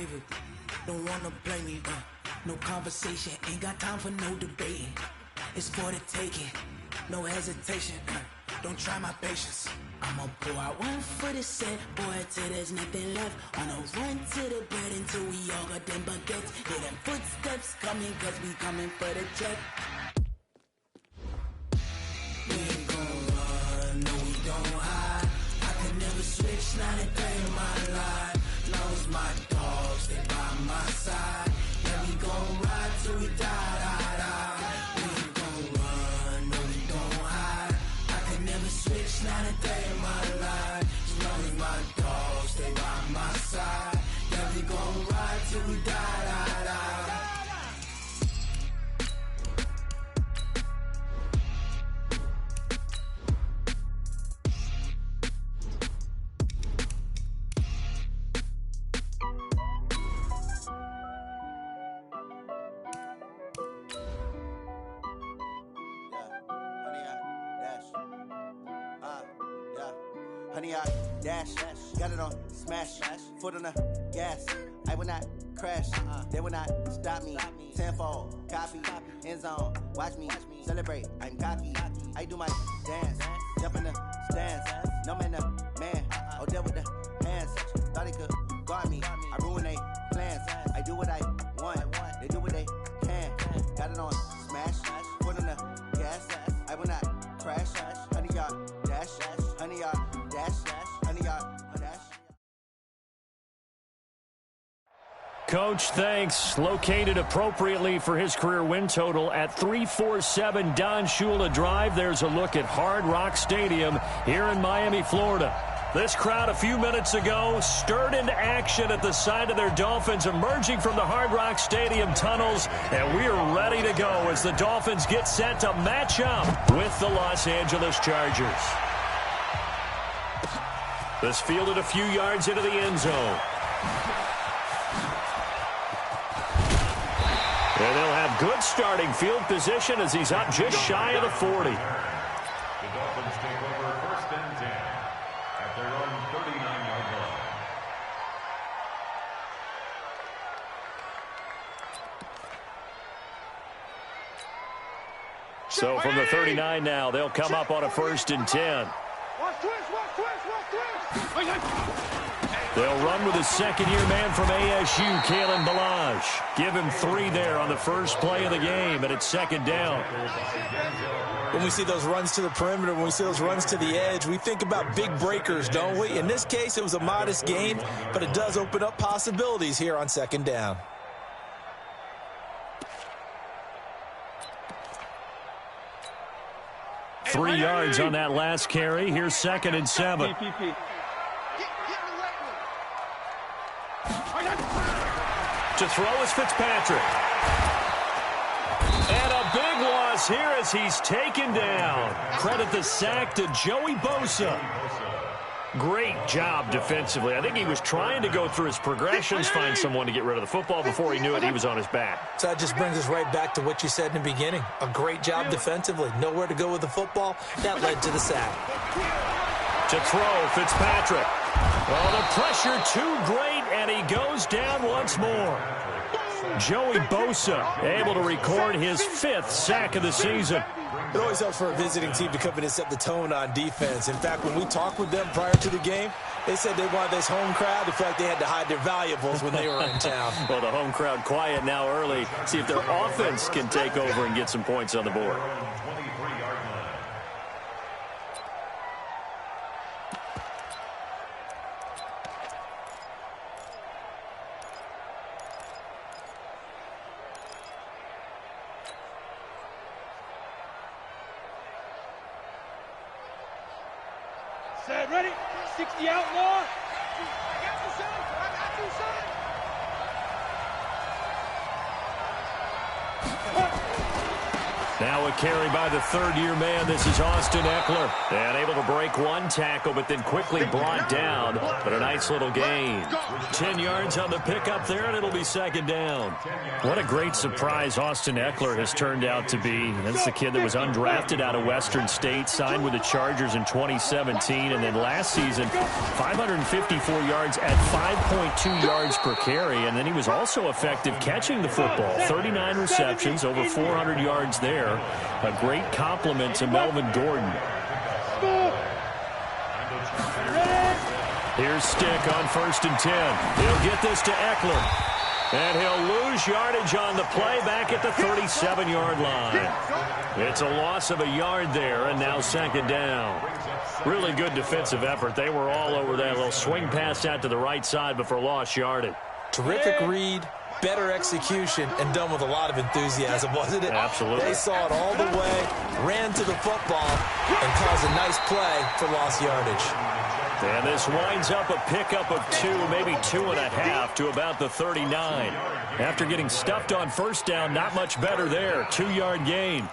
favor. Don't wanna blame me, no conversation, ain't got time for no debating. It's for the taking, no hesitation, don't try my patience. I'ma pour out one for the set, boy, till there's nothing left. On a run to the bread until we all got them baguettes. Hear them footsteps coming, cause we coming for the check. We ain't gon' run, no we don't hide. I can never switch, not a day in my life. Long as my dogs, they by my side. Yeah, we gon' ride till we die, die, die. We ain't gon' run, no we don't hide. I can never switch, not a day in my life. As long as my dogs, they by my side. Yeah, we gon' ride till we die, die, die. Honey, I dash, got it on smash, foot on the gas. I will not crash, they will not stop me. Tenfold, copy, end zone, watch me celebrate. I'm cocky, I do my dance, jump in the stands. No man, man, oh there with the hands. Thought he could guard me, I ruin they plans. I do what I want, they do what they can. Got it on smash, foot on the gas. I will not crash, honey, y'all dash, honey, y'all dash, honey, y'all dash. Coach, thanks. Located appropriately for his career win total at 347 Don Shula Drive. There's a look at Hard Rock Stadium here in Miami, Florida. This crowd a few minutes ago stirred into action at the side of their Dolphins emerging from the Hard Rock Stadium tunnels, and we are ready to go as the Dolphins get set to match up with the Los Angeles Chargers. This fielded a few yards into the end zone. And they'll have good starting field position as he's up just shy of the 40. The Dolphins take over first and 10 at their own 39-yard line. So from the 39 now, they'll come up on a first and 10. They'll run with a second-year man from ASU, Kalen Ballage. Give him 3 there on the first play of the game, and it's second down. When we see those runs to the perimeter, when we see those runs to the edge, we think about big breakers, don't we? In this case, it was a modest gain, but it does open up possibilities here on second down. Three yards on that last carry. Here's second and 7. To throw is Fitzpatrick. And a big loss here as he's taken down. Credit the sack to Joey Bosa. Great job defensively. I think he was trying to go through his progressions, find someone to get rid of the football. Before he knew it, he was on his back. So that just brings us right back to what you said in the beginning. A great job defensively. Nowhere to go with the football. That led to the sack. To throw, Fitzpatrick. Well, the pressure too great, and he goes down once more. Joey Bosa able to record his 5th sack of the season. It always helps for a visiting team to come in and set the tone on defense. In fact, when we talked with them prior to the game, they said they wanted this home crowd to feel like they had to hide their valuables when they were in town. Well, the home crowd quiet now early. See if their offense can take over and get some points on the board. Set, ready? 60 outlaw. I got you, son. I got you, son. Now a carry by the third-year man. This is Austin Eckler. And able to break one tackle, but then quickly brought down. But a nice little gain. 10 yards on the pickup there, and it'll be second down. What a great surprise Austin Eckler has turned out to be. That's the kid that was undrafted out of Western State, signed with the Chargers in 2017, and then last season, 554 yards at 5.2 yards per carry. And then he was also effective catching the football. 39 receptions, over 400 yards there. A great compliment to Melvin Gordon. Here's Stick on 1st and 10. He'll get this to Eckler. And he'll lose yardage on the play back at the 37-yard line. It's a loss of a yard there, and now second down. Really good defensive effort. They were all over that little swing pass out to the right side, but for lost yardage. Terrific read, better execution, and done with a lot of enthusiasm, wasn't it? Absolutely. They saw it all the way, ran to the football, and caused a nice play for lost yardage. And this winds up a pickup of 2, maybe 2.5 to about the 39. After getting stuffed on first down, not much better there. 2-yard gain.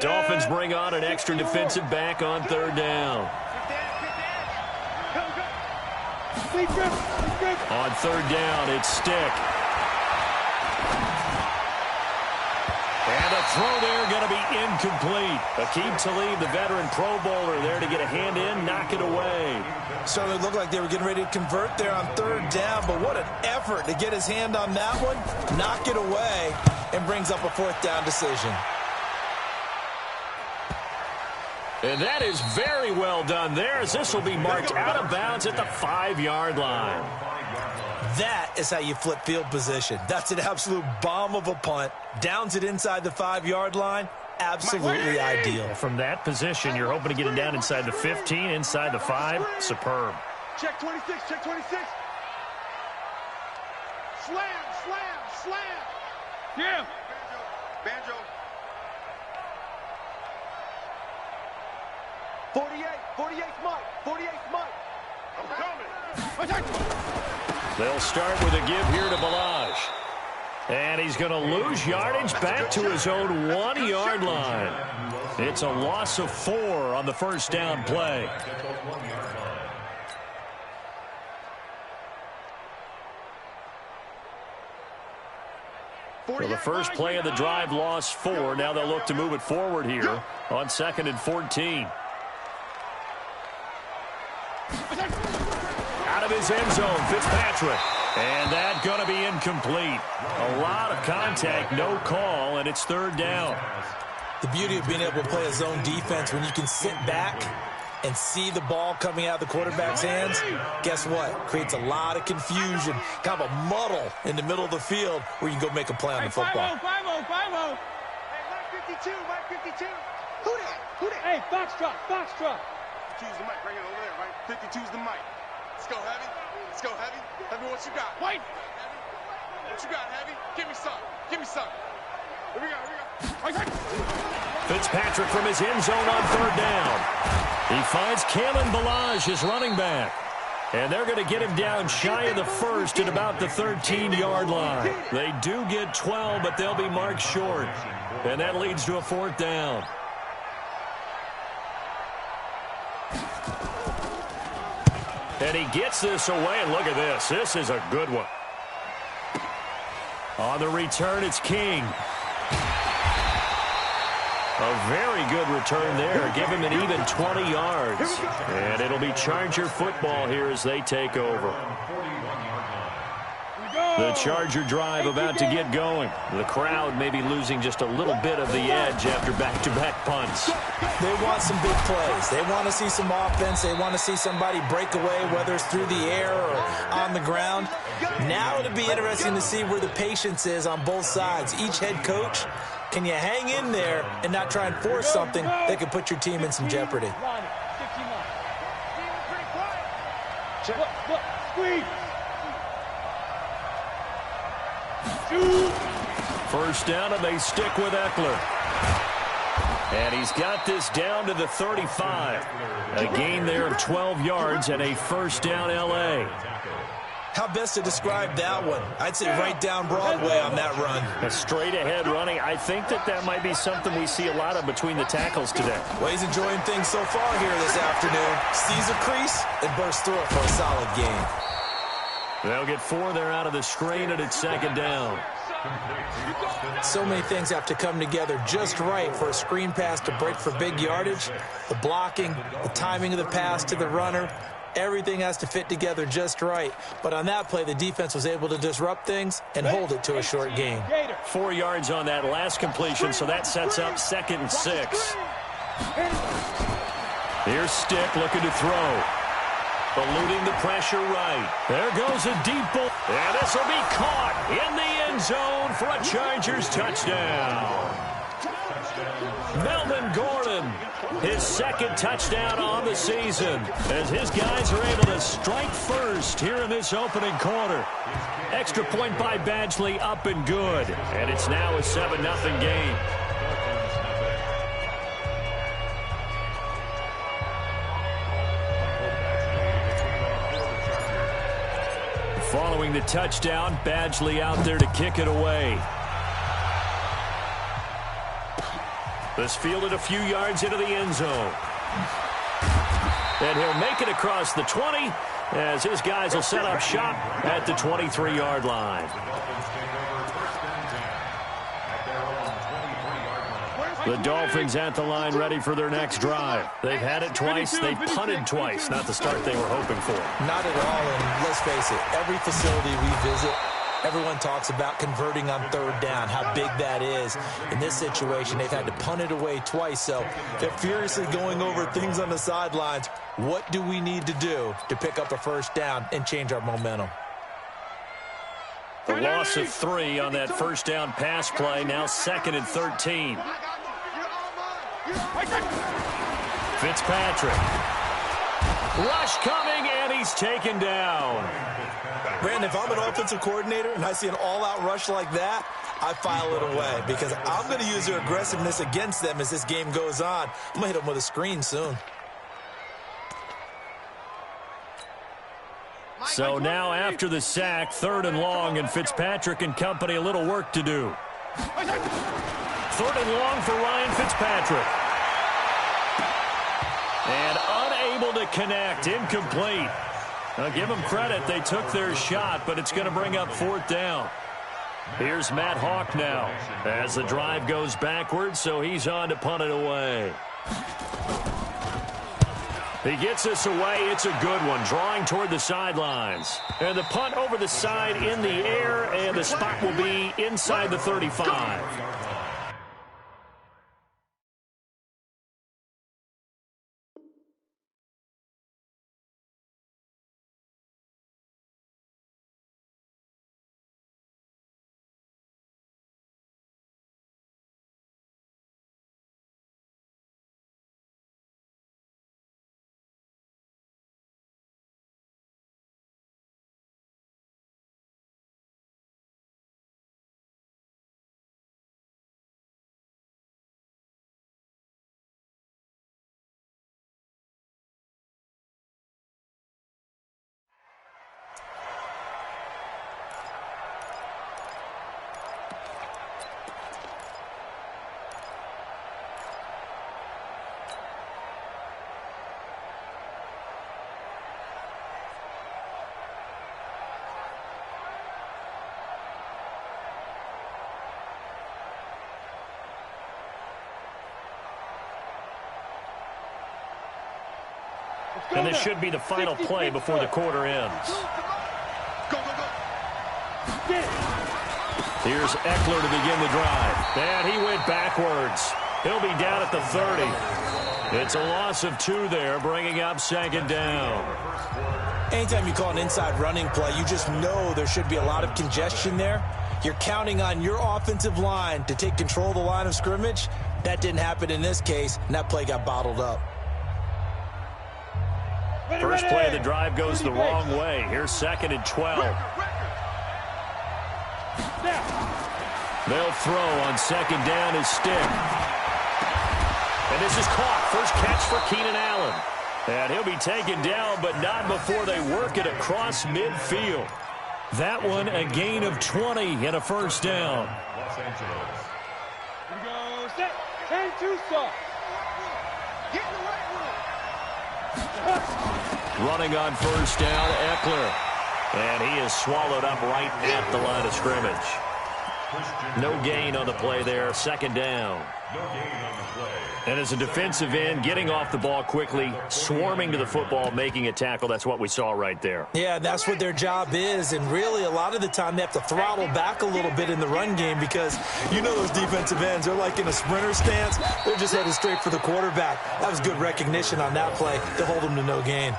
Dolphins bring on an extra defensive back on third down. On third down, it's Stick. And a throw there going to be incomplete. Aqib Talib, the veteran Pro Bowler, there to get a hand in, knock it away. Certainly looked like they were getting ready to convert there on third down, but what an effort to get his hand on that one, knock it away, and brings up a 4th down decision. And that is very well done there, as this will be marked out of bounds at the 5-yard line. That is how you flip field position. That's an absolute bomb of a punt. Downs it inside the 5-yard line. Absolutely ideal. From that position, you're hoping to get it down inside the 15, inside the 5. Superb. Check 26, check 26. Slam, slam, slam. Yeah. Banjo. 48's Mike. 48's Mike. I'm coming. They'll start with a give here to Balaj. And he's going to lose yardage back to his own 1-yard line. It's a loss of 4 on the first down play. Well, the first play of the drive lost 4. Now they'll look to move it forward here on 2nd and 14. Out of his end zone, Fitzpatrick. And that's going to be incomplete. A lot of contact, no call, and it's third down. The beauty of being able to play a zone defense when you can sit back and see the ball coming out of the quarterback's hands, guess what? Creates a lot of confusion, kind of a muddle in the middle of the field where you can go make a play on the football. 5-0. Hey, Mike 52, Mike 52. Who that? Hey, Foxtrot. 52's the mic right here over there, right? 52's the mic. Let's go, Heavy. Heavy, what you got? White. What you got, Heavy? Give me some. Here we go. Fitzpatrick from his end zone on third down. He finds Kalen Balaj, his running back. And they're going to get him down shy of the first at about the 13-yard line. They do get 12, but they'll be marked short. And that leads to a 4th down. And he gets this away, and look at this. This is a good one. On the return, it's King. A very good return there. Give him an even 20 yards. And it'll be Charger football here as they take over. The Charger drive about to get going. The crowd may be losing just a little bit of the edge after back-to-back punts. They want some big plays. They want to see some offense. They want to see somebody break away, whether it's through the air or on the ground. Now it'll be interesting to see where the patience is on both sides. Each head coach, can you hang in there and not try and force something that could put your team in some jeopardy? Squeeze. First down, and they stick with Eckler. And he's got this down to the 35. A gain there of 12 yards and a first down, L.A. How best to describe that one? I'd say right down Broadway on that run. A straight-ahead running. I think that might be something we see a lot of between the tackles today. Well, he's enjoying things so far here this afternoon. Sees a crease and bursts through it for a solid gain. They'll get 4 there out of the screen, and it's second down. So many things have to come together just right for a screen pass to break for big yardage. The blocking, the timing of the pass to the runner, everything has to fit together just right. But on that play, the defense was able to disrupt things and hold it to a short gain. 4 yards on that last completion, so that sets up 2nd and 6. Here's Stick looking to throw. Eluding the pressure right. There goes a deep ball. And this will be caught in the end zone for a Chargers touchdown. Melvin Gordon, his 2nd touchdown on the season, as his guys are able to strike first here in this opening quarter. Extra point by Badgley, up and good. And it's now a 7-0 game. Following the touchdown, Badgley out there to kick it away. This fielded a few yards into the end zone. And he'll make it across the 20 as his guys will set up shop at the 23-yard line. The Dolphins at the line ready for their next drive. They've had it twice. They've punted twice. Not the start they were hoping for. Not at all, and let's face it, every facility we visit, everyone talks about converting on 3rd down, how big that is. In this situation, they've had to punt it away twice, so they're furiously going over things on the sidelines. What do we need to do to pick up a 1st down and change our momentum? The loss of 3 on that 1st down pass play, now 2nd and 13. Fitzpatrick. Rush coming, and he's taken down. Brandon, if I'm an offensive coordinator and I see an all-out rush like that, I file it away because I'm going to use their aggressiveness against them as this game goes on. I'm going to hit them with a screen soon. So now after the sack, 3rd and long, and Fitzpatrick and company a little work to do. 3rd and long for Ryan Fitzpatrick. And unable to connect, incomplete. Now give them credit, they took their shot, but it's going to bring up 4th down. Here's Matt Hawk now as the drive goes backwards, so he's on to punt it away. He gets this away. It's a good one, drawing toward the sidelines. And the punt over the side in the air, and the spot will be inside the 35. And this should be the final play before the quarter ends. Here's Eckler to begin the drive. And he went backwards. He'll be down at the 30. It's a loss of 2 there, bringing up 2nd down. Anytime you call an inside running play, you just know there should be a lot of congestion there. You're counting on your offensive line to take control of the line of scrimmage. That didn't happen in this case, and that play got bottled up. First play of the drive goes the wrong way. Here's 2nd and 12. They'll throw on 2nd down as Stick. And this is caught. First catch for Keenan Allen. And he'll be taken down, but not before they work it across midfield. That one a gain of 20 and a first down. Los Angeles. Here we go. Set. 10-2 soft. Get in the right one. Running on first down, Eckler. And he is swallowed up right at the line of scrimmage. No gain on the play there. Second down. No gain on the play. And as a defensive end, getting off the ball quickly, swarming to the football, making a tackle, that's what we saw right there. Yeah, that's what their job is. And really, a lot of the time, they have to throttle back a little bit in the run game because you know those defensive ends, they're like in a sprinter stance. They're just headed straight for the quarterback. That was good recognition on that play to hold them to no gain.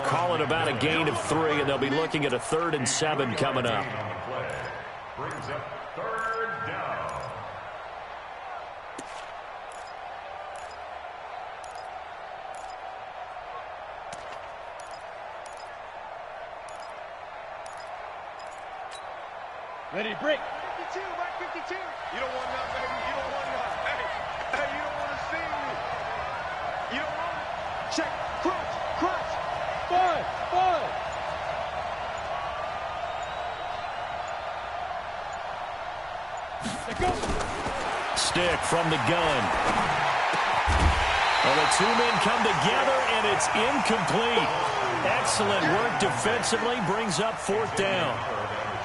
Call it about a gain of 3, and they'll be looking at a 3rd and 7 coming up. Brings up 3rd down. Ready, break. 52, Mike 52. You don't want none, baby. You don't want none. Hey, you don't want to see me. You don't want it. Check. Crunch. 5. Let go. Stick from the gun. Well, the two men come together, and it's incomplete. Excellent work defensively, brings up 4th down.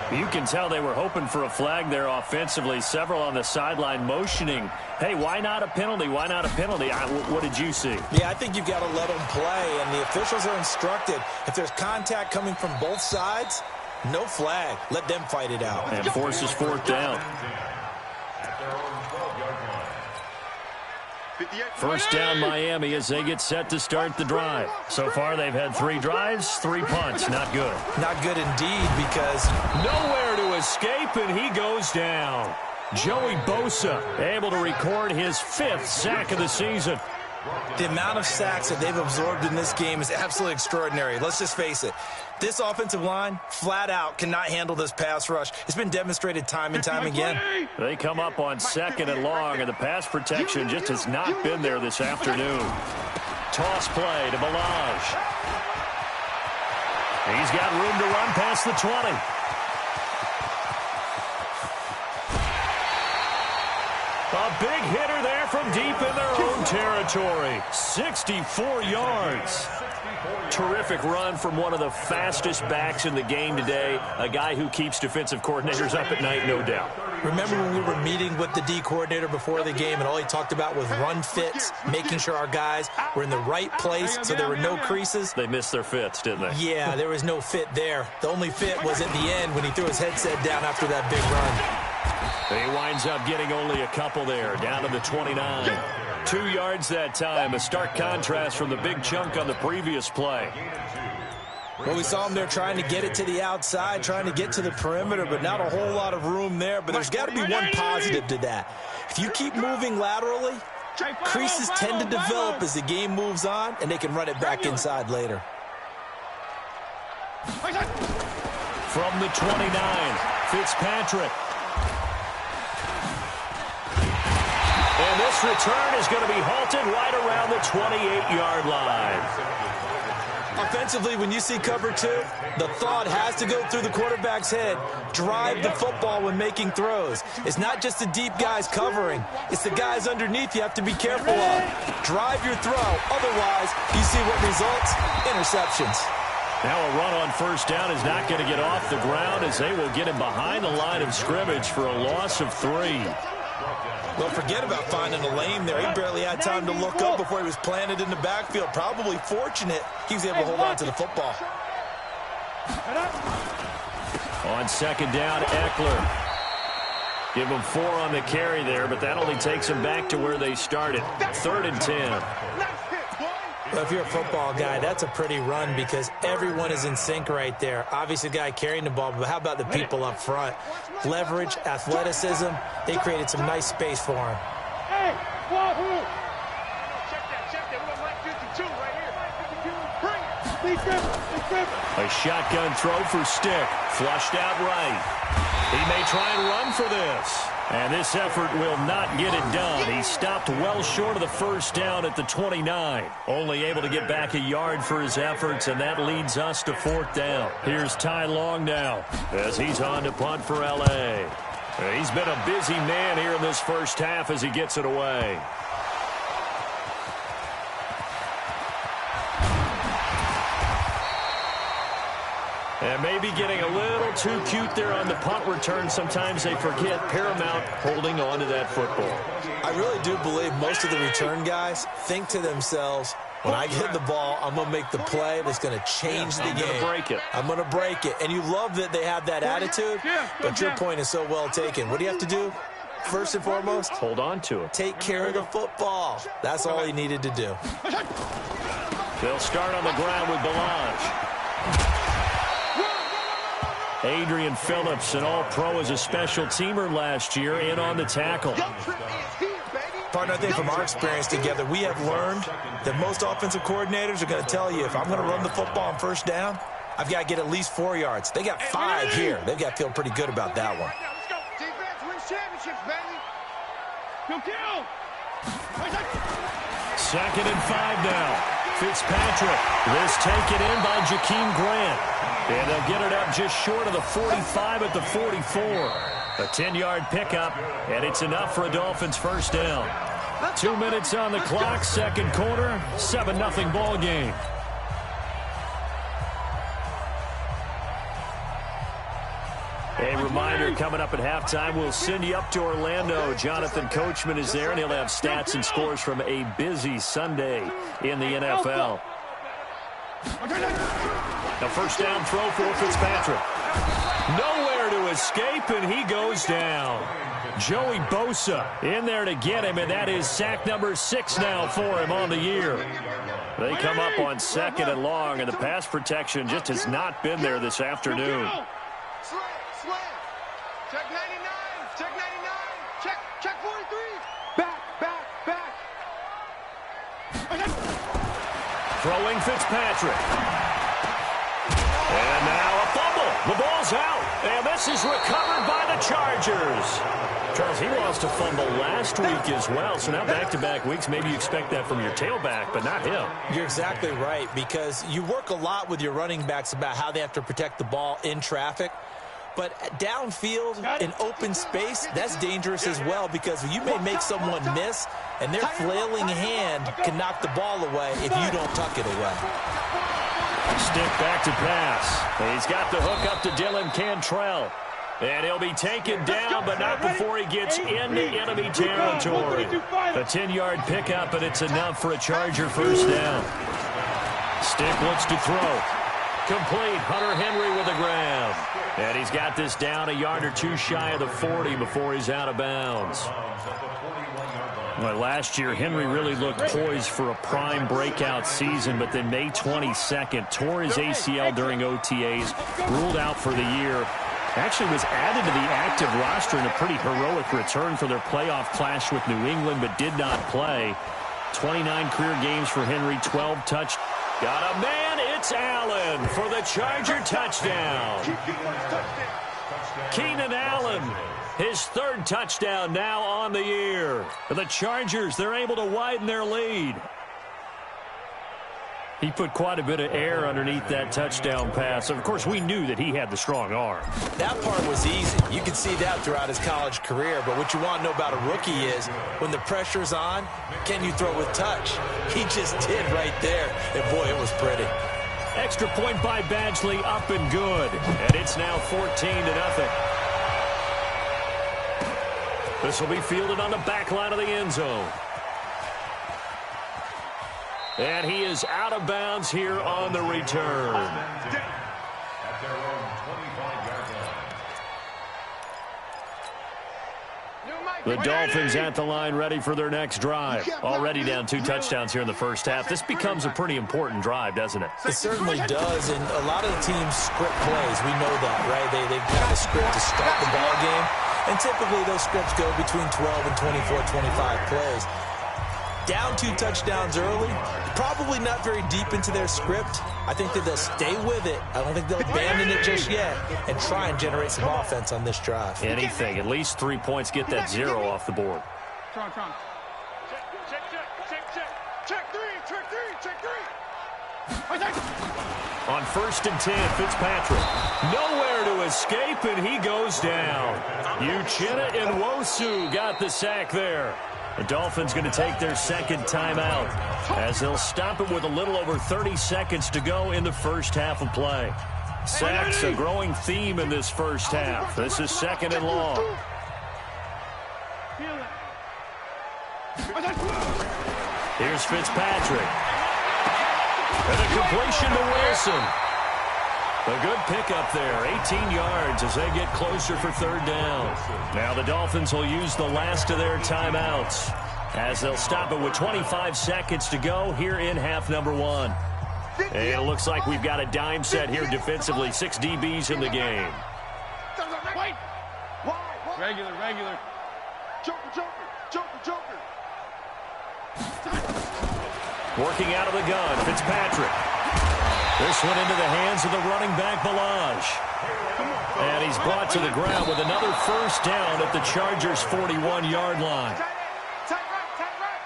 You can tell they were hoping for a flag there offensively. Several on the sideline motioning, hey, why not a penalty? Why not a penalty? What did you see? Yeah, I think you've got to let them play, and the officials are instructed. If there's contact coming from both sides, no flag. Let them fight it out. And forces 4th down. At their own 12-yard line. 1st down Miami as they get set to start the drive. So far they've had 3 drives, 3 punts. Not good. Not good indeed because nowhere to escape, and he goes down. Joey Bosa able to record his 5th sack of the season. the amount of sacks that they've absorbed in this game is absolutely extraordinary. Let's just face it. This offensive line, flat out, cannot handle this pass rush. It's been demonstrated time and time again. They come up on 2nd and long, and the pass protection just has not been there this afternoon. Toss play to Balaj. He's got room to run past the 20. A big hitter there from deep in their own territory. 64 yards. Terrific run from one of the fastest backs in the game today. A guy who keeps defensive coordinators up at night, no doubt. Remember when we were meeting with the D coordinator before the game and all he talked about was run fits, making sure our guys were in the right place so there were no creases? They missed their fits, didn't they? Yeah, there was no fit there. The only fit was at the end when he threw his headset down after that big run. He winds up getting only a couple there, down to the 29. 2 yards that time, a stark contrast from the big chunk on the previous play. Well, we saw him there trying to get it to the outside, trying to get to the perimeter, but not a whole lot of room there. But there's got to be one positive to that. If you keep moving laterally, creases tend to develop as the game moves on, and they can run it back inside later. From the 29, Fitzpatrick. And this return is going to be halted right around the 28-yard line. Offensively, when you see cover two, the thought has to go through the quarterback's head. Drive the football when making throws. It's not just the deep guys covering. It's the guys underneath you have to be careful of. Drive your throw. Otherwise, you see what results? Interceptions. Now a run on first down is not going to get off the ground as they will get him behind the line of scrimmage for a loss of 3. Well, forget about finding a lane there. He barely had time to look up before he was planted in the backfield. Probably fortunate he was able to hold on to the football. On 2nd down, Eckler. Give him 4 on the carry there, but that only takes them back to where they started. 3rd and 10. Well, if you're a football guy, that's a pretty run because everyone is in sync right there. Obviously, the guy carrying the ball, but how about the people up front? Leverage, athleticism, they created some nice space for him. Hey, Wahoo! Check that. We got Mike 52 right here. Mike 52, bring it. A shotgun throw for Stick. Flushed out right. He may try and run for this. And this effort will not get it done. He stopped well short of the first down at the 29. Only able to get back a yard for his efforts, and that leads us to 4th down. Here's Ty Long now as he's on to punt for L.A. He's been a busy man here in this first half as he gets it away. And maybe getting a little too cute there on the punt return. Sometimes they forget paramount holding on to that football. I really do believe most of the return guys think to themselves, when I get the ball, I'm going to make the play that's going to change the game. I'm going to break it. I'm going to break it. And you love that they have that attitude, but your point is so well taken. What do you have to do? First and foremost, hold on to it. Take care of the football. That's all he needed to do. They'll start on the ground with Belange. Adrian Phillips, an all-pro as a special teamer last year, in on the tackle. Partner, I think from our experience together, we have learned that most offensive coordinators are going to tell you, if I'm going to run the football on first down, I've got to get at least 4 yards. They got 5 here. They've got to feel pretty good about that one. Defense wins championships, baby. Second and 5 now. Fitzpatrick. This taken in by Jakeem Grant. And they'll get it up just short of the 45 at the 44. A 10-yard pickup, and it's enough for a Dolphins first down. 2 minutes on the clock, second quarter, 7-0 ball game. A reminder, coming up at halftime, we'll send you up to Orlando. Jonathan Coachman is there, and he'll have stats and scores from a busy Sunday in the NFL. A first down throw for Fitzpatrick. Nowhere to escape, and he goes down. Joey Bosa in there to get him, and that is sack number 6 now for him on the year. They come up on 2nd and long, and the pass protection just has not been there this afternoon. Slam. Check 99. Check 99. Check 43. Back. Throwing Fitzpatrick. And now a fumble. The ball's out. And this is recovered by the Chargers. Charles, he lost a fumble last week as well. So now back-to-back weeks, maybe you expect that from your tailback, but not him. You're exactly right, because you work a lot with your running backs about how they have to protect the ball in traffic. But downfield, in open space, that's dangerous as well, because you may make someone miss, and their flailing hand can knock the ball away if you don't tuck it away. Stick back to pass. He's got the hook up to Dylan Cantrell. And he'll be taken down, but not before he gets into enemy territory. A 10-yard pickup, and it's enough for a Charger first down. Stick looks to throw. Complete. Hunter Henry with a grab. And he's got this down a yard or two shy of the 40 before he's out of bounds. Well, last year, Henry really looked poised for a prime breakout season, but then May 22nd, tore his ACL during OTAs, ruled out for the year. Actually was added to the active roster in a pretty heroic return for their playoff clash with New England, but did not play. 29 career games for Henry, 12 touchdowns. Got a man, it's Allen for the Charger touchdown. Keenan Allen, his 3rd touchdown now on the year. The Chargers, they're able to widen their lead. He put quite a bit of air underneath that touchdown pass. Of course, we knew that he had the strong arm. That part was easy. You could see that throughout his college career. But what you want to know about a rookie is, when the pressure's on, can you throw with touch? He just did right there. And, boy, it was pretty. Extra point by Badgley, up and good. And it's now 14-0. This will be fielded on the back line of the end zone. And he is out of bounds here on the return. The Dolphins at the line, ready for their next drive. Already down 2 touchdowns here in the first half. This becomes a pretty important drive, doesn't it? It certainly does, and a lot of the teams script plays. We know that, right? They kind of script to start the ball game, and typically those scripts go between 12 and 24, 25 plays. Down 2 touchdowns early, probably not very deep into their script. I think that they'll stay with it. I don't think they'll abandon it just yet and try and generate some offense on this drive. Anything, at least 3 points, get that 0 off the board. Check three. On 1st and 10, Fitzpatrick. Nowhere to escape, and he goes down. Uchenna Nwosu got the sack there. The Dolphins going to take their second timeout as they'll stop it with a little over 30 seconds to go in the first half of play. Sacks a growing theme in this first half. This is 2nd and long. Here's Fitzpatrick. And a completion to Wilson. A good pickup there, 18 yards as they get closer for 3rd down. Now the Dolphins will use the last of their timeouts as they'll stop it with 25 seconds to go here in half number 1. And it looks like we've got a dime set here defensively, 6 DBs in the game. Regular. Joker. Working out of the gun, Fitzpatrick. This one into the hands of the running back, Balaj. And he's brought to the ground with another 1st down at the Chargers' 41-yard line. Tight right.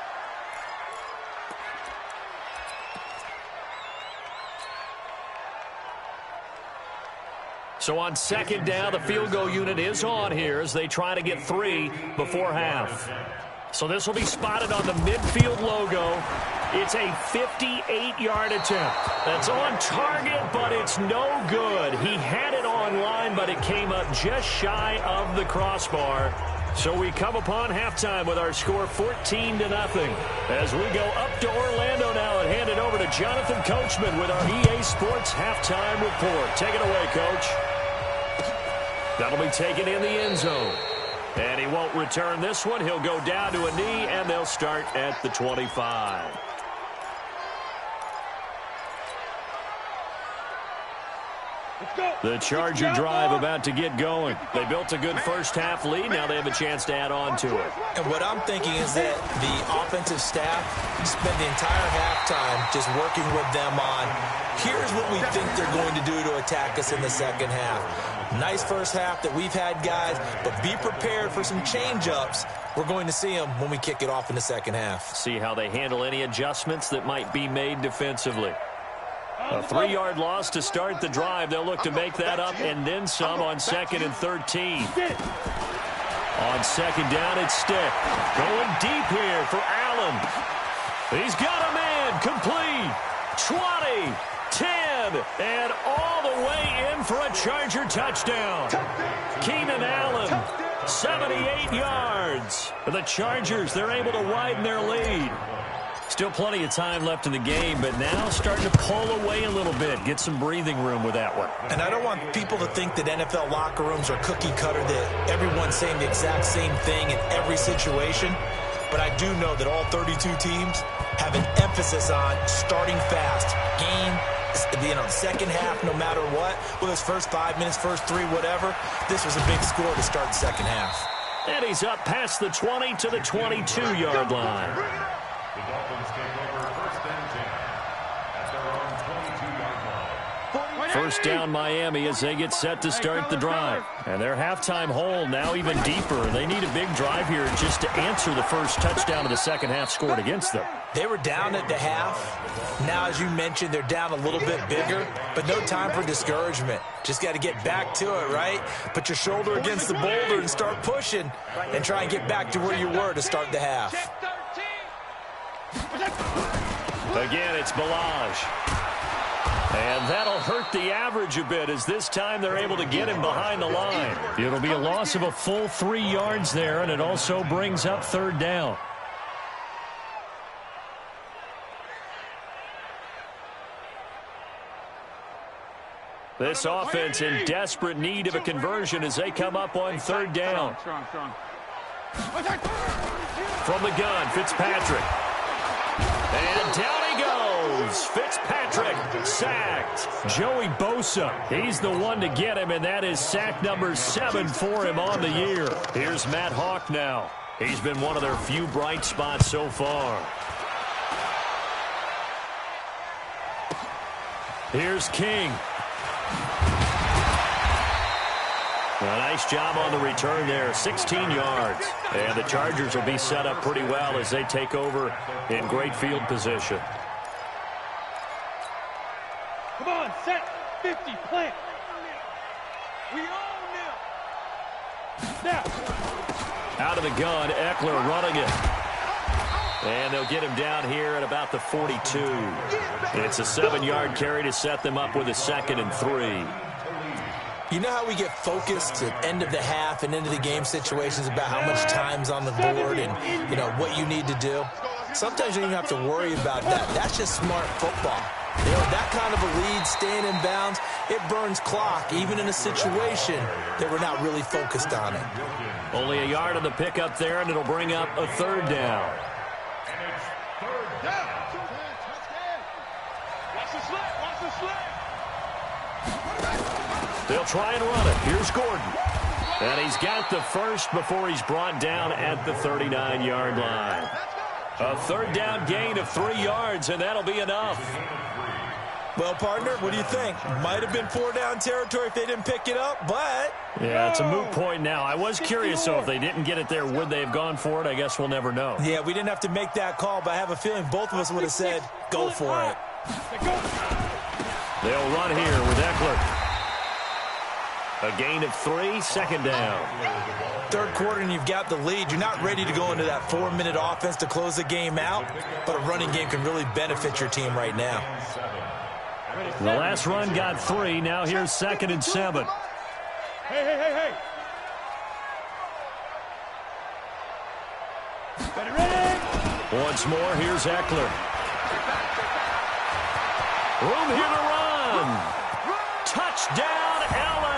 So on 2nd down, the field goal unit is on here as they try to get 3 before half. So this will be spotted on the midfield logo. It's a 58-yard attempt. That's on target, but it's no good. He had it online, but it came up just shy of the crossbar. So we come upon halftime with our score 14-0. As we go up to Orlando now and hand it over to Jonathan Coachman with our EA Sports halftime report. Take it away, Coach. That'll be taken in the end zone. And he won't return this one. He'll go down to a knee, and they'll start at the 25. The Charger drive about to get going. They built a good first half lead. Now they have a chance to add on to it. And what I'm thinking is that the offensive staff spent the entire halftime just working with them on, here's what we think they're going to do to attack us in the second half. Nice first half that we've had, guys, but be prepared for some change-ups. We're going to see them when we kick it off in the second half. See how they handle any adjustments that might be made defensively. A 3-yard loss to start the drive. They'll look to make that up and then some on 2nd and 13. On 2nd down, it's Stick. Going deep here for Allen. He's got a man complete. 20, 10, and all the way in for a Charger touchdown. Keenan Allen, 78 yards. For the Chargers, they're able to widen their lead. Still plenty of time left in the game, but now starting to pull away a little bit. Get some breathing room with that one. And I don't want people to think that NFL locker rooms are cookie cutter, that everyone's saying the exact same thing in every situation. But I do know that all 32 teams have an emphasis on starting fast. Second half, no matter what, whether it's first 5 minutes, first 3, whatever, this was a big score to start the second half. And he's up past the 20 to the 22-yard line. The Dolphins take over 1st and 10 at their own 22-yard line. First down Miami as they get set to start the drive. And their halftime hole now even deeper. They need a big drive here just to answer the first touchdown of the second half scored against them. They were down at the half. Now, as you mentioned, they're down a little bit bigger, but no time for discouragement. Just got to get back to it, right? Put your shoulder against the boulder and start pushing and try and get back to where you were to start the half. Again, it's Balaj. And that'll hurt the average a bit as this time they're able to get him behind the line. It'll be a loss of a full 3 yards there, and it also brings up 3rd down. This offense in desperate need of a conversion as they come up on 3rd down. From the gun, Fitzpatrick. And down he goes. Fitzpatrick sacked. Joey Bosa, he's the one to get him, and that is sack number 7 for him on the year. Here's Matt Hawk now. He's been one of their few bright spots so far. Here's King. A nice job on the return there, 16 yards. And the Chargers will be set up pretty well as they take over in great field position. Come on, set, 50, plant. We own them. Now. Out of the gun, Eckler running it. And they'll get him down here at about the 42. It's a 7-yard carry to set them up with a 2nd and 3. You know how we get focused at end of the half and into the game situations about how much time's on the board and, you know, what you need to do? Sometimes you don't even have to worry about that. That's just smart football. You know, that kind of a lead, staying in bounds, it burns clock, even in a situation that we're not really focused on it. Only a yard on the pickup there, and it'll bring up a 3rd down. Watch the slip, watch the slip. They'll try and run it. Here's Gordon. And he's got the first before he's brought down at the 39-yard line. A 3rd down gain of 3 yards, and that'll be enough. Well, partner, what do you think? Might have been 4-down territory if they didn't pick it up, but... Yeah, it's a moot point now. I was curious, though, if they didn't get it there, would they have gone for it? I guess we'll never know. Yeah, we didn't have to make that call, but I have a feeling both of us would have said, go for it. They'll run here with Eckler. A gain of 3, 2nd down. 3rd quarter and you've got the lead. You're not ready to go into that 4-minute offense to close the game out, but a running game can really benefit your team right now. The last run got 3. Now here's 2nd and 7. Hey. Ready? Once more, here's Eckler. Room here to run. Touchdown, L.A.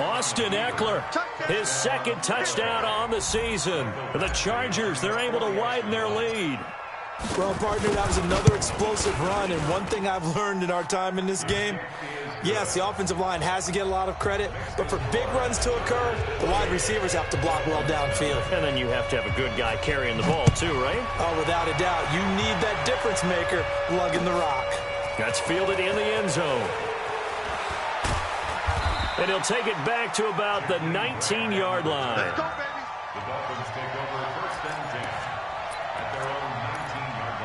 Austin Eckler, his 2nd touchdown on the season. The Chargers, they're able to widen their lead. Well, partner, that was another explosive run, and one thing I've learned in our time in this game, yes, the offensive line has to get a lot of credit, but for big runs to occur, the wide receivers have to block well downfield. And then you have to have a good guy carrying the ball, too, right? Oh, without a doubt. You need that difference maker lugging the rock. That's fielded in the end zone. And he'll take it back to about the 19-yard line. The Dolphins take over 1st and 10 at their own 19-yard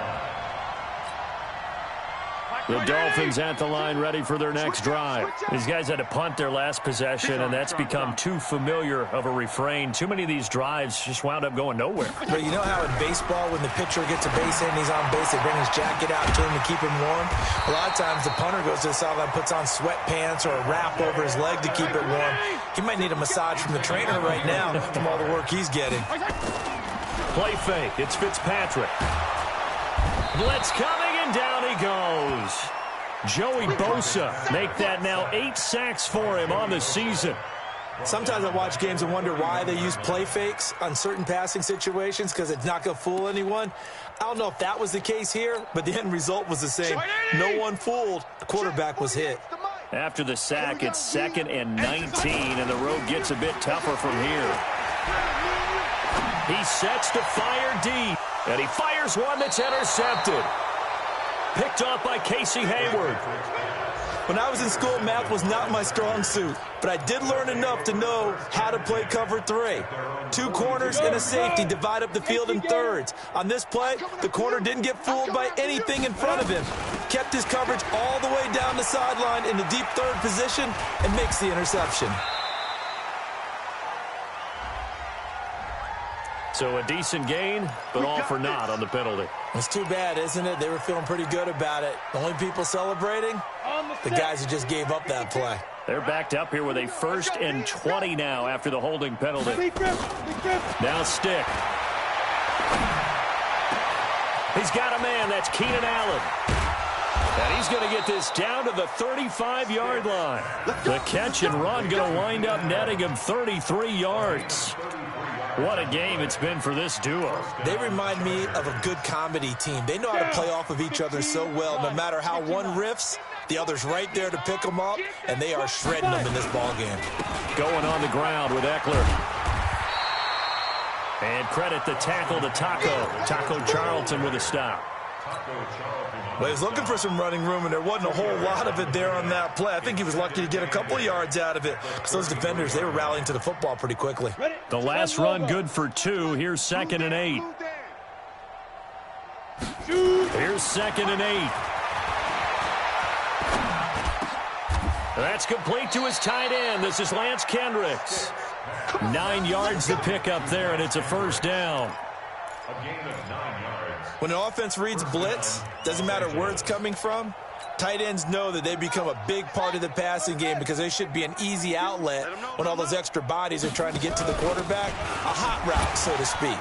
line. The Dolphins at the line ready for their next drive. These guys had to punt their last possession, and that's become too familiar of a refrain. Too many of these drives just wound up going nowhere. But you know how in baseball, when the pitcher gets a base hit and he's on base, they bring his jacket out to him to keep him warm? A lot of times the punter goes to the sideline, puts on sweatpants or a wrap over his leg to keep it warm. He might need a massage from the trainer right now from all the work he's getting. Play fake. It's Fitzpatrick. Blitz coming, and down he goes. Joey Bosa make that now 8 sacks for him on the season. Sometimes I watch games and wonder why they use play fakes on certain passing situations, because it's not going to fool anyone. I don't know if that was the case here, but the end result was the same. No one fooled. The quarterback was hit. After the sack, it's 2nd and 19, and the road gets a bit tougher from here. He sets to fire deep, and he fires one that's intercepted. Picked off by Casey Hayward. When I was in school, math was not my strong suit, but I did learn enough to know how to play cover 3. 2 corners and a safety divide up the field in thirds. On this play, the corner didn't get fooled by anything in front of him. Kept his coverage all the way down the sideline in the deep 3rd position and makes the interception. So a decent gain, but all for naught on the penalty. It's too bad, isn't it? They were feeling pretty good about it. The only people celebrating, the guys who just gave up that play. They're backed up here with a 1st and 20 now after the holding penalty. Now Stick. He's got a man. That's Keenan Allen. And he's going to get this down to the 35-yard line. The catch and run going to wind up netting him 33 yards. What a game it's been for this duo. They remind me of a good comedy team. They know how to play off of each other so well. No matter how one riffs, the other's right there to pick them up, and they are shredding them in this ballgame. Going on the ground with Eckler. And credit the tackle to Taco Charlton with a stop. Well, he was looking for some running room, and there wasn't a whole lot of it there on that play. I think he was lucky to get a couple of yards out of it because those defenders, they were rallying to the football pretty quickly. The last run good for 2. Here's 2nd and 8. Here's 2nd and 8. That's complete to his tight end. This is Lance Kendricks. 9 yards to pick up there, and it's a first down. A gain of 9 yards. When an offense reads blitz, doesn't matter where it's coming from, tight ends know that they become a big part of the passing game because they should be an easy outlet when all those extra bodies are trying to get to the quarterback. A hot route, so to speak.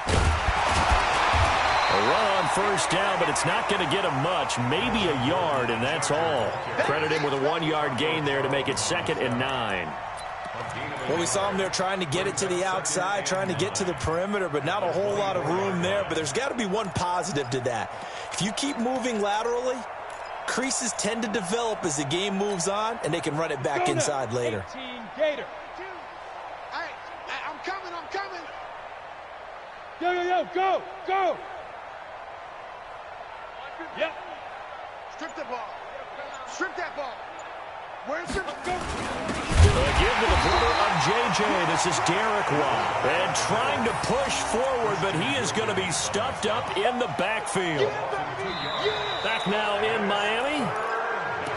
A run on first down, but it's not going to get him much. Maybe a yard, and that's all. Credit him with a 1-yard gain there to make it 2nd and 9. Well, we saw him there trying to get it to the outside, trying to get to the perimeter, but not a whole lot of room there. But there's got to be one positive to that. If you keep moving laterally, creases tend to develop as the game moves on, and they can run it back inside later. 18 Gator. Hey, I'm coming. Yo, go. Yep. Strip that ball. Where's your... Again to the brother of J.J. This is Derek Watt. And trying to push forward, but he is going to be stuffed up in the backfield. Back now in Miami.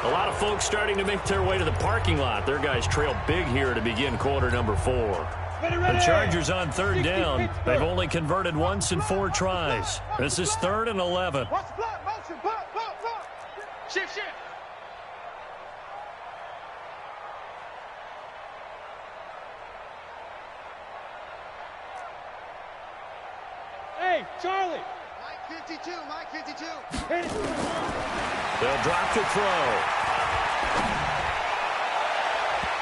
A lot of folks starting to make their way to the parking lot. Their guys trail big here to begin quarter number 4. The Chargers on 3rd down. They've only converted once in 4 tries. This is 3rd and 11. Shift. Hey, Charlie. Mike 52. Hit it. They'll drop the throw.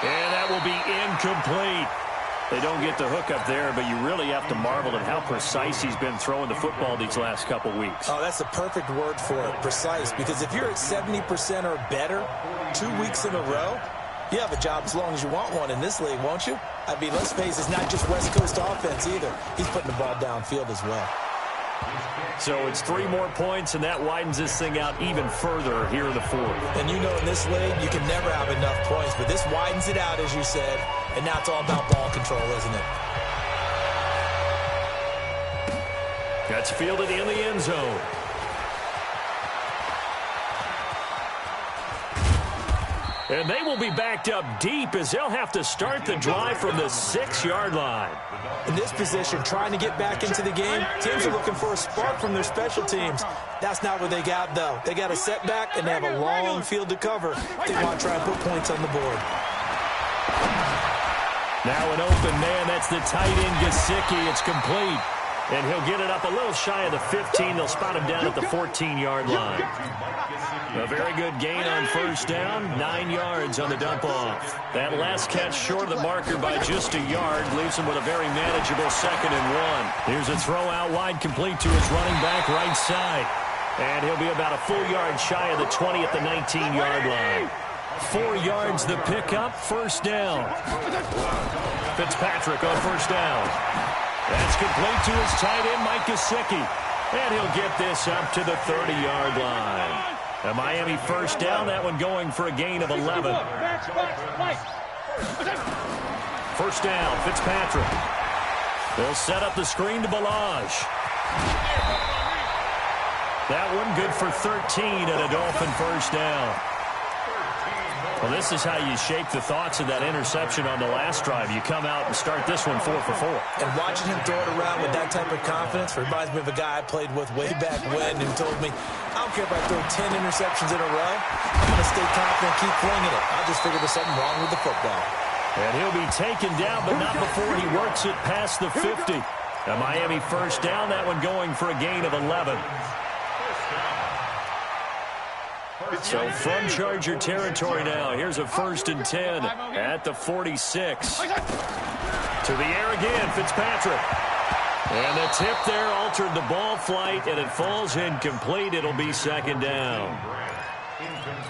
And that will be incomplete. They don't get the hook up there, but you really have to marvel at how precise he's been throwing the football these last couple weeks. Oh, that's the perfect word for it, precise, because if you're at 70% or better 2 weeks in a row, you have a job as long as you want one in this league, won't you? I mean, let's face it, it's not just West Coast offense either. He's putting the ball downfield as well. So it's 3 more points, and that widens this thing out even further here in the 4th. And you know in this league, you can never have enough points, but this widens it out, as you said, and now it's all about ball control, isn't it? That's fielded in the end zone. And they will be backed up deep as they'll have to start the drive from the 6-yard line. In this position, trying to get back into the game, teams are looking for a spark from their special teams. That's not what they got, though. They got a setback, and they have a long field to cover. They want to try and put points on the board. Now an open man. That's the tight end, Gesicki. It's complete. And he'll get it up a little shy of the 15. They'll spot him down at the 14-yard line. A very good gain on first down. 9 yards on the dump-off. That last catch short of the marker by just a yard leaves him with a very manageable 2nd and 1. Here's a throw out wide, complete to his running back right side. And he'll be about a full yard shy of the 20 at the 19-yard line. 4 yards the pickup, first down. Fitzpatrick on first down. That's complete to his tight end, Mike Gesicki. And he'll get this up to the 30-yard line. A Miami first down, that one going for a gain of 11. First down, Fitzpatrick. They'll set up the screen to Balaj. That one good for 13 and a Dolphin first down. Well, this is how you shake the thoughts of that interception on the last drive. You come out and start this one 4 for 4. And watching him throw it around with that type of confidence reminds me of a guy I played with way back when who told me, I don't care if I throw 10 interceptions in a row. I'm going to stay confident, keep flinging it. I just figured there's something wrong with the football. And he'll be taken down, but not before he works it past the 50. A Miami first down, that one going for a gain of 11. So from Charger territory now, here's a 1st and 10 at the 46. To the air again, Fitzpatrick. And the tip there altered the ball flight, and it falls incomplete. It'll be 2nd down.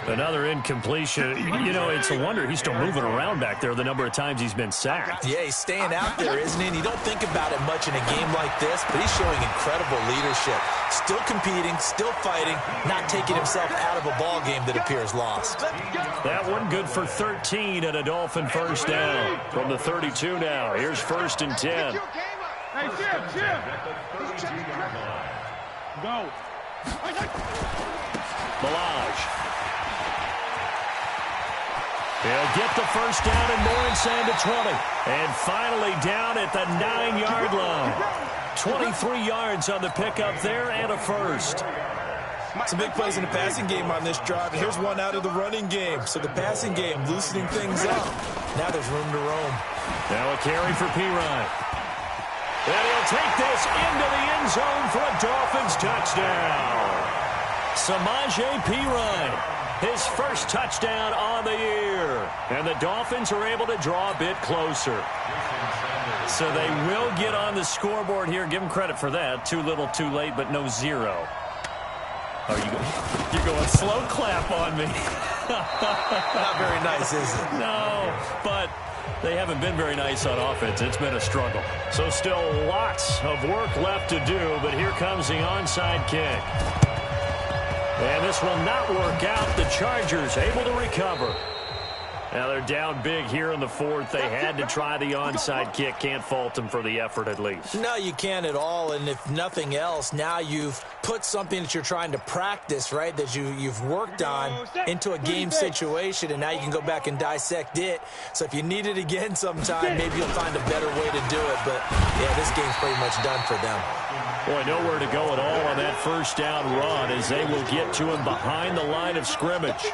Another incompletion. You know, it's a wonder he's still moving around back there the number of times he's been sacked. Yeah, he's staying out there, isn't he? And you don't think about it much in a game like this, but he's showing incredible leadership. Still competing, still fighting, not taking himself out of a ball game that appears lost. That one good for 13 and a Dolphin first down. From the 32 now, here's 1st and 10. Hey, Jim. Go. Balaj. He'll get the first down and more inside the 20. And finally down at the 9-yard line. 23 yards on the pickup there and a first. Some big plays in the passing game on this drive. And here's one out of the running game. So the passing game loosening things up. Now there's room to roam. Now a carry for Pirine. And he'll take this into the end zone for a Dolphins touchdown. Samaje Pirine. His first touchdown on the year. And the Dolphins are able to draw a bit closer. So they will get on the scoreboard here. Give them credit for that. Too little, too late, but no 0. Oh, you're going slow clap on me. Not very nice, is it? No, but they haven't been very nice on offense. It's been a struggle. So still lots of work left to do, but here comes the onside kick. And this will not work out. The Chargers able to recover. Now they're down big here in the 4th. They had to try the onside kick. Can't fault them for the effort at least. No, you can't at all. And if nothing else, now you've put something that you're trying to practice, right, that you've worked on into a game situation, and now you can go back and dissect it. So if you need it again sometime, maybe you'll find a better way to do it. But, yeah, this game's pretty much done for them. Boy, nowhere to go at all on that first down run as they will get to him behind the line of scrimmage.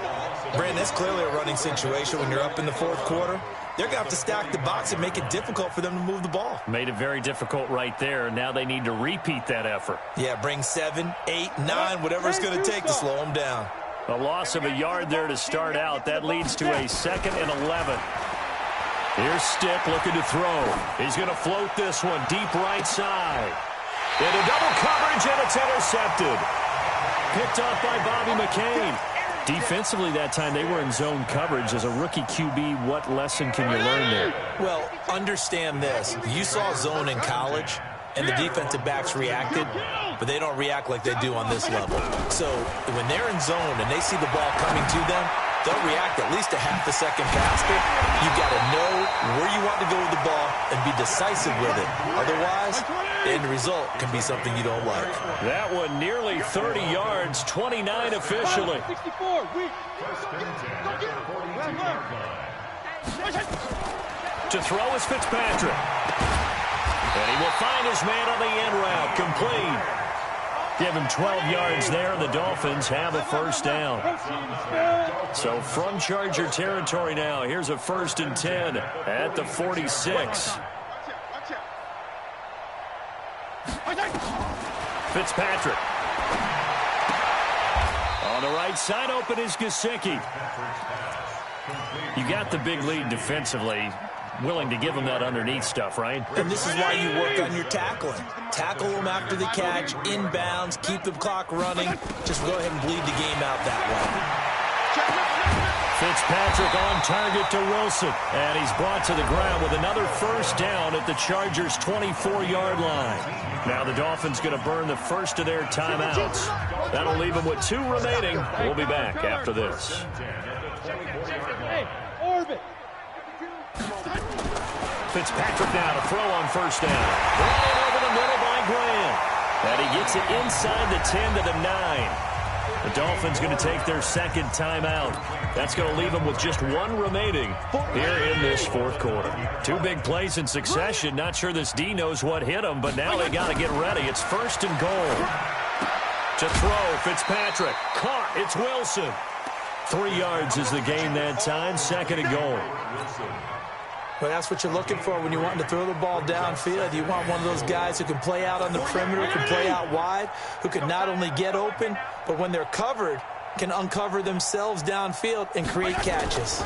Brandon, that's clearly a running situation when you're up in the 4th quarter. They're going to have to stack the box and make it difficult for them to move the ball. Made it very difficult right there. Now they need to repeat that effort. Yeah, bring 7, 8, 9, whatever it's going to take to slow them down. A loss of a yard there to start out. That leads to a 2nd and 11. Here's Stick looking to throw. He's going to float this one deep right side. Into double coverage, and it's intercepted. Picked off by Bobby McCain. Defensively that time, they were in zone coverage. As a rookie QB, what lesson can you learn there? Well, understand this. You saw zone in college, and the defensive backs reacted, but they don't react like they do on this level. So when they're in zone and they see the ball coming to them, they'll react at least a half a second faster. You've got to know where you want to go with the ball and be decisive with it. Otherwise, the end result can be something you don't like. That one nearly 30 yards, 29 officially. 64, To throw is Fitzpatrick. And he will find his man on the end route, complete. Give him 12 yards there. The Dolphins have a first down. So from Charger territory now, here's a 1st and 10 at the 46. Fitzpatrick. On the right side, open is Gesicki. You got the big lead defensively. Willing to give them that underneath stuff, right? And this is why you work on your tackling. Tackle them after the catch, inbounds, keep the clock running. Just go ahead and bleed the game out that way. Fitzpatrick on target to Wilson. And he's brought to the ground with another first down at the Chargers' 24-yard line. Now the Dolphins going to burn the first of their timeouts. That'll leave them with 2 remaining. We'll be back after this. Hey, Orbit. Fitzpatrick now to throw on first down. Running over the middle by Graham. And he gets it inside the 10 to the 9. The Dolphins going to take their 2nd timeout. That's going to leave them with just 1 remaining here in this 4th quarter. 2 big plays in succession. Not sure this D knows what hit them, but now they got to get ready. It's 1st and goal. To throw, Fitzpatrick. Caught. It's Wilson. 3 yards is the gain that time. 2nd and goal. Well, that's what you're looking for when you want to throw the ball downfield. You want one of those guys who can play out on the perimeter, can play out wide, who can not only get open, but when they're covered, can uncover themselves downfield and create catches.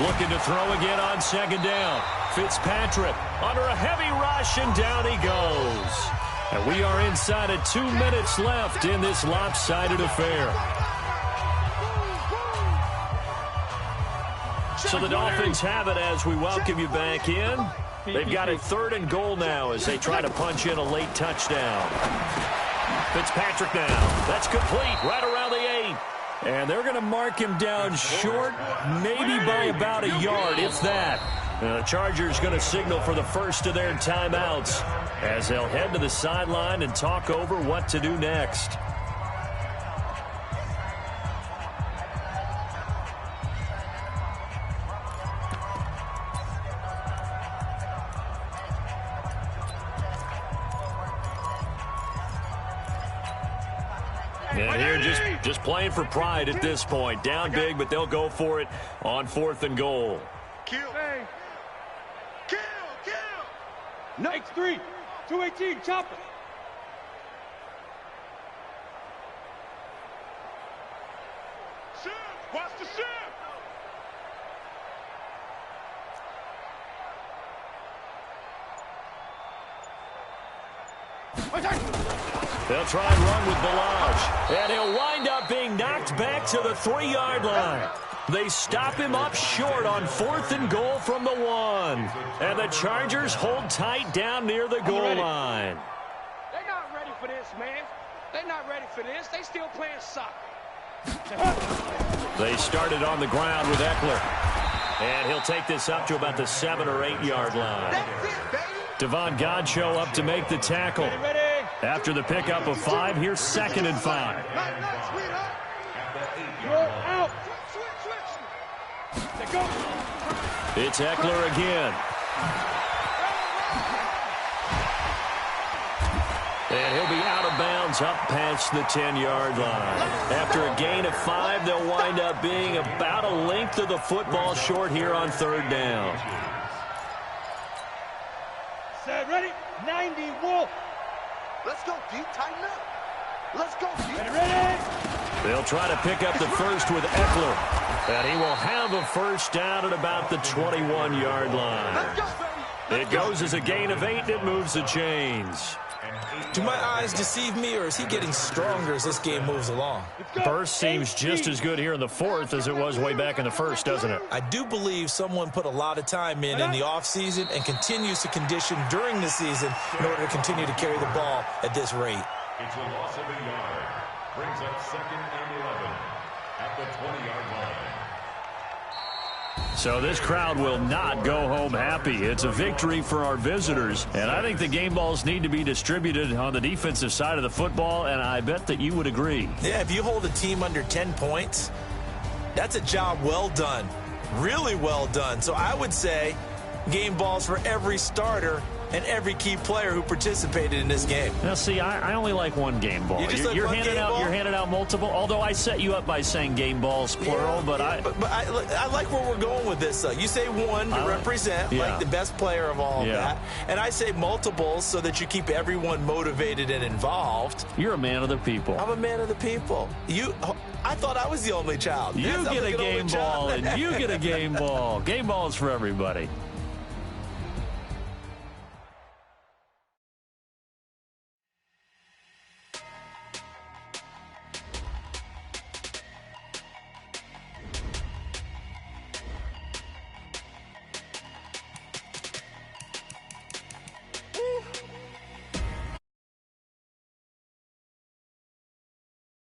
Looking to throw again on 2nd down. Fitzpatrick under a heavy rush, and down he goes. And we are inside of 2 minutes left in this lopsided affair. So the Dolphins have it as we welcome you back in. They've got a 3rd and goal now as they try to punch in a late touchdown. Fitzpatrick now. That's complete right around the 8. And they're going to mark him down short, maybe by about a yard, if that. The Chargers going to signal for the first of their timeouts as they'll head to the sideline and talk over what to do next. And here just playing for pride at this point. Down big, but they'll go for it on 4th and goal. Kill. Kill. No. X3. 218. Chopper. Shift. Watch the shift. They'll try and run with Balaj. And he'll wind up being knocked back to the 3-yard line. They stop him up short on 4th and goal from the 1. And the Chargers hold tight down near the goal line. They're not ready for this, man. They're not ready for this. They still playing soccer. They started on the ground with Eckler. And he'll take this up to about the 7 or 8 yard line. Devon Godchaux up to make the tackle. After the pickup of 5, here's 2nd and 5. It's Eckler again. And he'll be out of bounds up past the 10-yard line. After a gain of 5, they'll wind up being about a length of the football short here on 3rd down. Set, ready? 90, Wolf. Let's go deep, tighten up. Let's go deep. Ready? They'll try to pick up the first with Eckler. And he will have a first down at about the 21-yard line. It goes as a gain of 8, and it moves the chains. Do my eyes deceive me, or is he getting stronger as this game moves along? Burst seems just as good here in the 4th as it was way back in the 1st, doesn't it? I do believe someone put a lot of time in the offseason and continues to condition during the season in order to continue to carry the ball at this rate. It's a loss of a yard. Brings up 2nd and 11 at the 20-yard line. So this crowd will not go home happy. It's a victory for our visitors. And I think the game balls need to be distributed on the defensive side of the football, and I bet that you would agree. Yeah, if you hold a team under 10 points, that's a job well done. Really well done. So I would say game balls for every starter and every key player who participated in this game. Now, see, I only like one game ball. You're handing out multiple, although I set you up by saying game balls, plural, but I like where we're going with this, though. You say one to represent, like the best player of all of that, and I say multiples so that you keep everyone motivated and involved. You're a man of the people. I'm a man of the people. I thought I was the only child. You get a game ball, and you get a game ball. Game balls for everybody.